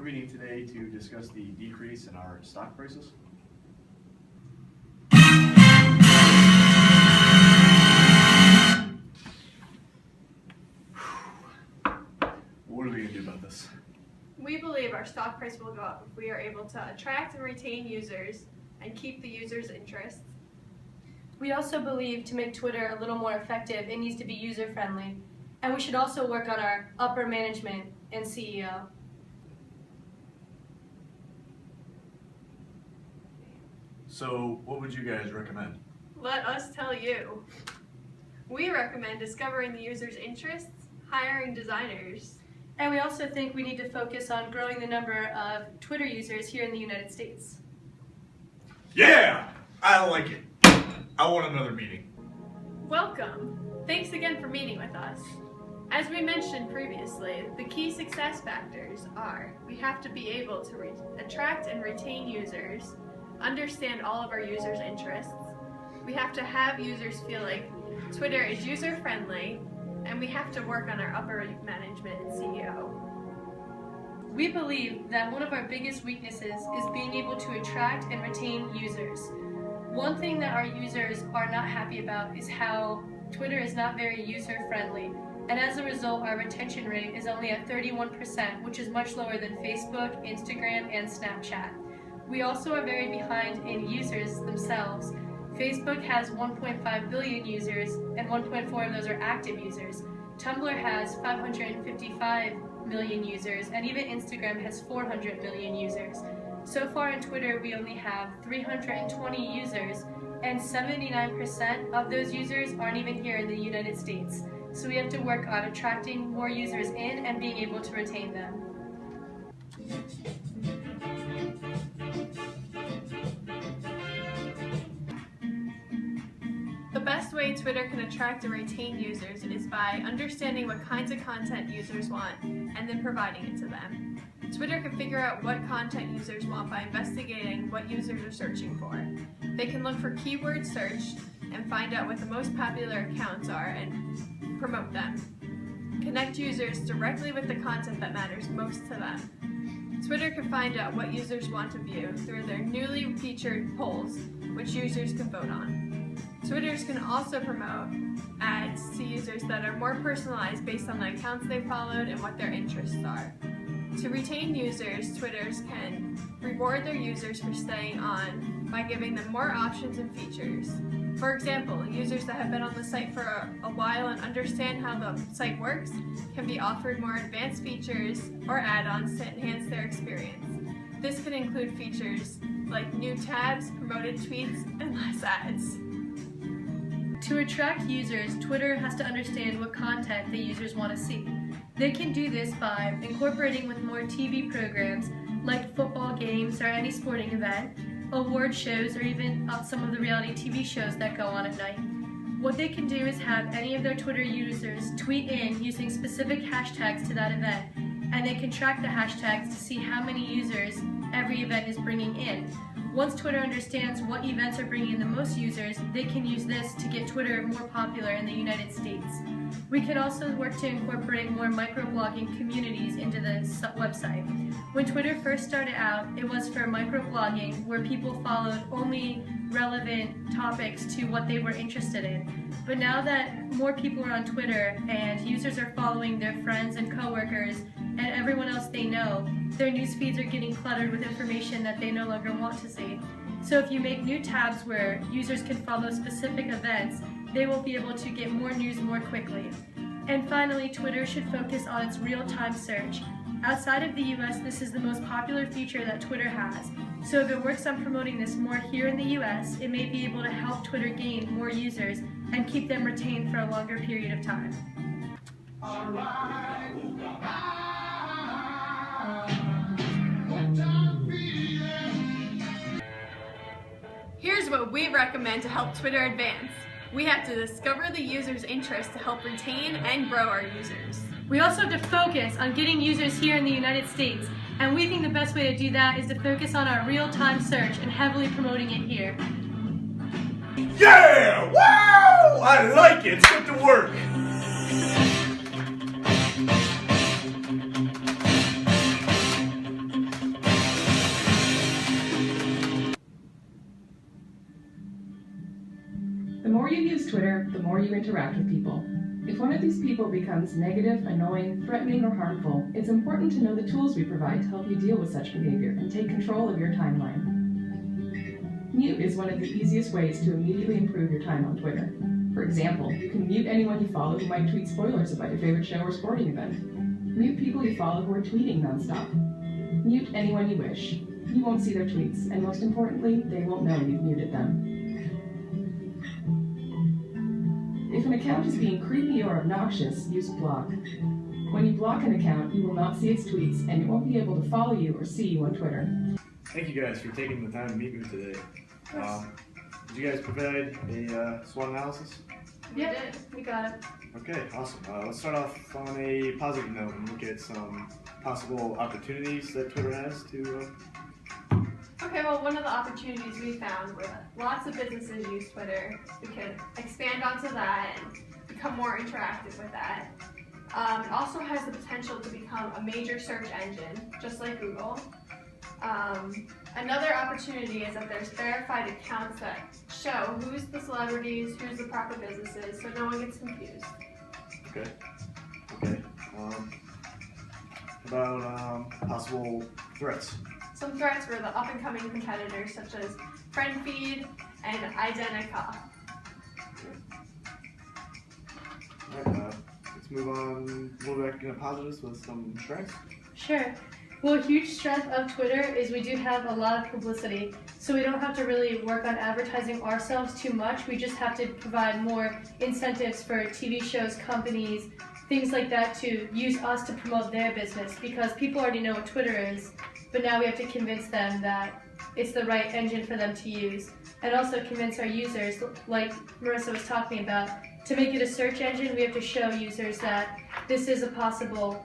We're meeting today to discuss the decrease in our stock prices. What are we going to do about this? We believe our stock price will go up if we are able to attract and retain users and keep the users' interests. We also believe to make Twitter a little more effective, it needs to be user-friendly. And we should also work on our upper management and CEO. So, what would you guys recommend? Let us tell you. We recommend discovering the user's interests, hiring designers. And we also think we need to focus on growing the number of Twitter users here in the United States. Yeah! I like it. I want another meeting. Welcome. Thanks again for meeting with us. As we mentioned previously, the key success factors are we have to be able to attract and retain users, understand all of our users' interests, we have to have users feel like Twitter is user-friendly, and we have to work on our upper management and CEO. We believe that one of our biggest weaknesses is being able to attract and retain users. One thing that our users are not happy about is how Twitter is not very user-friendly, and as a result, our retention rate is only at 31%, which is much lower than Facebook, Instagram, and Snapchat. We also are very behind in users themselves. Facebook has 1.5 billion users, and 1.4 of those are active users. Tumblr has 555 million users, and even Instagram has 400 million users. So far on Twitter, we only have 320 users, and 79% of those users aren't even here in the United States. So we have to work on attracting more users in and being able to retain them. The best way Twitter can attract and retain users is by understanding what kinds of content users want and then providing it to them. Twitter can figure out what content users want by investigating what users are searching for. They can look for keyword search and find out what the most popular accounts are and promote them. Connect users directly with the content that matters most to them. Twitter can find out what users want to view through their newly featured polls, which users can vote on. Twitters can also promote ads to users that are more personalized based on the accounts they followed and what their interests are. To retain users, Twitters can reward their users for staying on by giving them more options and features. For example, users that have been on the site for a while and understand how the site works can be offered more advanced features or add-ons to enhance their experience. This can include features like new tabs, promoted tweets, and less ads. To attract users, Twitter has to understand what content the users want to see. They can do this by incorporating with more TV programs like football games or any sporting event, award shows, or even some of the reality TV shows that go on at night. What they can do is have any of their Twitter users tweet in using specific hashtags to that event, and they can track the hashtags to see how many users every event is bringing in. Once Twitter understands what events are bringing in the most users, they can use this to get Twitter more popular in the United States. We can also work to incorporate more microblogging communities into the website. When Twitter first started out, it was for microblogging, where people followed only relevant topics to what they were interested in. But now that more people are on Twitter and users are following their friends and coworkers and everyone else they know, their news feeds are getting cluttered with information that they no longer want to see. So if you make new tabs where users can follow specific events, they will be able to get more news more quickly. And finally, Twitter should focus on its real-time search. Outside of the US, this is the most popular feature that Twitter has. So if it works on promoting this more here in the US, it may be able to help Twitter gain more users and keep them retained for a longer period of time. Here's what we recommend to help Twitter advance. We have to discover the user's interest to help retain and grow our users. We also have to focus on getting users here in the United States, and we think the best way to do that is to focus on our real-time search and heavily promoting it here. Yeah! Wow! I like it. Let's get to work. more you use Twitter, the more you interact with people. If one of these people becomes negative, annoying, threatening, or harmful, it's important to know the tools we provide to help you deal with such behavior and take control of your timeline. Mute is one of the easiest ways to immediately improve your time on Twitter. For example, you can mute anyone you follow who might tweet spoilers about your favorite show or sporting event. Mute people you follow who are tweeting nonstop. Mute anyone you wish. You won't see their tweets, and most importantly, they won't know you've muted them. If an account is being creepy or obnoxious, use block. When you block an account, you will not see its tweets, and it won't be able to follow you or see you on Twitter. Thank you guys for taking the time to meet me today. Did you guys provide a SWOT analysis? Yeah, we got it. Okay, awesome. Let's start off on a positive note and look at some possible opportunities that Twitter has to. Okay, well, one of the opportunities we found were that lots of businesses use Twitter. We could expand onto that and become more interactive with that. It also has the potential to become a major search engine, just like Google. Another opportunity is that there's verified accounts that show who's the celebrities, who's the proper businesses, so no one gets confused. Okay. About possible threats. Some threats were the up-and-coming competitors such as FriendFeed and Identica. Alright, let's move on a little bit into positives with some strengths. Sure. Well, a huge strength of Twitter is we do have a lot of publicity, so we don't have to really work on advertising ourselves too much. We just have to provide more incentives for TV shows, companies, things like that to use us to promote their business, because people already know what Twitter is, but now we have to convince them that it's the right engine for them to use, and also convince our users, like Marissa was talking about, to make it a search engine. We have to show users that this is a possible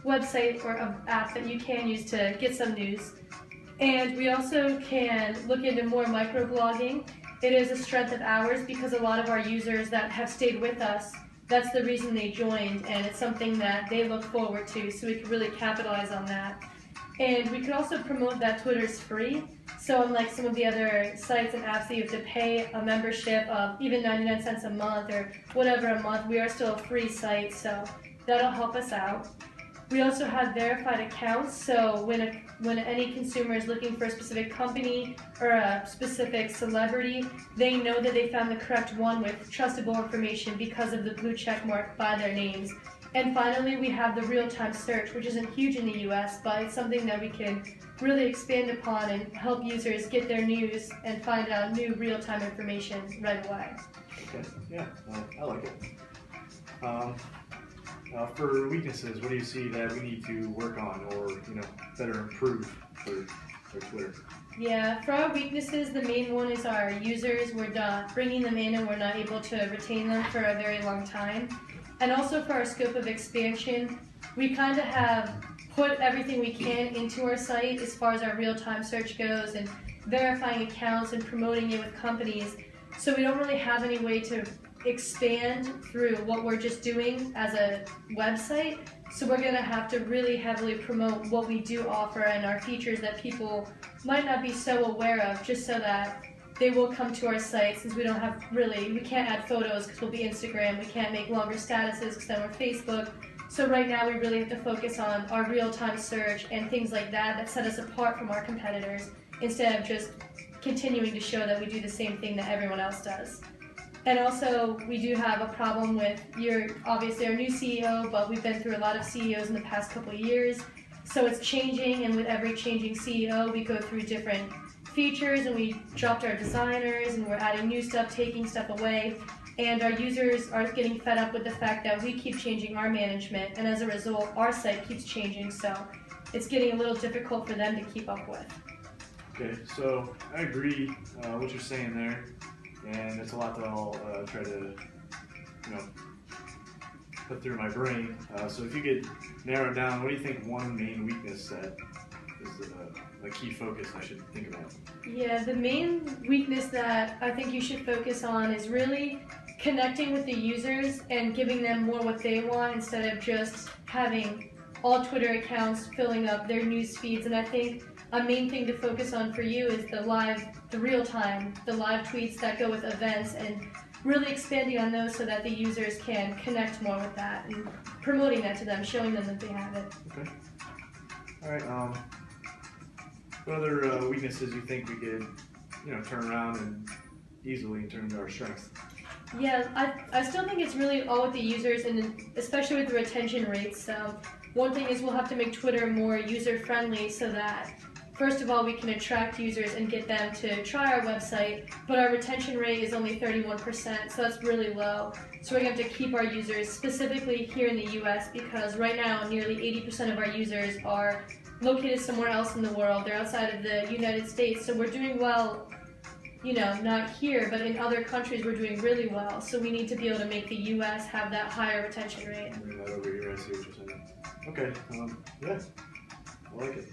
website or an app that you can use to get some news. And we also can look into more microblogging. It is a strength of ours because a lot of our users that have stayed with us, that's the reason they joined, and it's something that they look forward to, so we can really capitalize on that. And we could also promote that Twitter's free. So unlike some of the other sites and apps that you have to pay a membership of even 99 cents a month or whatever a month, we are still a free site, so that'll help us out. We also have verified accounts, so when any consumer is looking for a specific company or a specific celebrity, they know that they found the correct one with trustable information because of the blue check mark by their names. And finally, we have the real-time search, which isn't huge in the US, but it's something that we can really expand upon and help users get their news and find out new real-time information right away. Okay, yeah, I like it. For weaknesses, what do you see that we need to work on or better improve for Twitter? Yeah, for our weaknesses, the main one is our users. We're not bringing them in and we're not able to retain them for a very long time. And also for our scope of expansion, we kind of have put everything we can into our site as far as our real-time search goes and verifying accounts and promoting it with companies. So we don't really have any way to expand through what we're just doing as a website. So we're going to have to really heavily promote what we do offer and our features that people might not be so aware of, just so that they will come to our site, since we don't have we can't add photos because we'll be Instagram, we can't make longer statuses because then we're Facebook. So right now we really have to focus on our real-time search and things like that set us apart from our competitors, instead of just continuing to show that we do the same thing that everyone else does. And also, we do have a problem with, you're obviously our new CEO, but we've been through a lot of CEOs in the past couple of years. So it's changing, and with every changing CEO, we go through different features, and we dropped our designers, and we're adding new stuff, taking stuff away. And our users are getting fed up with the fact that we keep changing our management, and as a result, our site keeps changing, so it's getting a little difficult for them to keep up with. Okay, so I agree what you're saying there. And it's a lot that I'll try to, put through my brain. So if you could narrow it down, what do you think one main weakness that is a key focus I should think about? Yeah, the main weakness that I think you should focus on is really connecting with the users and giving them more what they want, instead of just having all Twitter accounts filling up their news feeds. And I think a main thing to focus on for you is the live tweets that go with events, and really expanding on those so that the users can connect more with that and promoting that to them, showing them that they have it. Okay. All right. What other weaknesses you think we could, turn around and easily turn into our strengths? Yeah, I still think it's really all with the users, and especially with the retention rates. So one thing is we'll have to make Twitter more user-friendly so that, first of all, we can attract users and get them to try our website, but our retention rate is only 31%, so that's really low. So we're going to have to keep our users, specifically here in the US, because right now nearly 80% of our users are located somewhere else in the world. They're outside of the United States, so we're doing well, not here, but in other countries we're doing really well. So we need to be able to make the US have that higher retention rate. Bring that over here, I see what you're saying. Okay, yeah, I like it.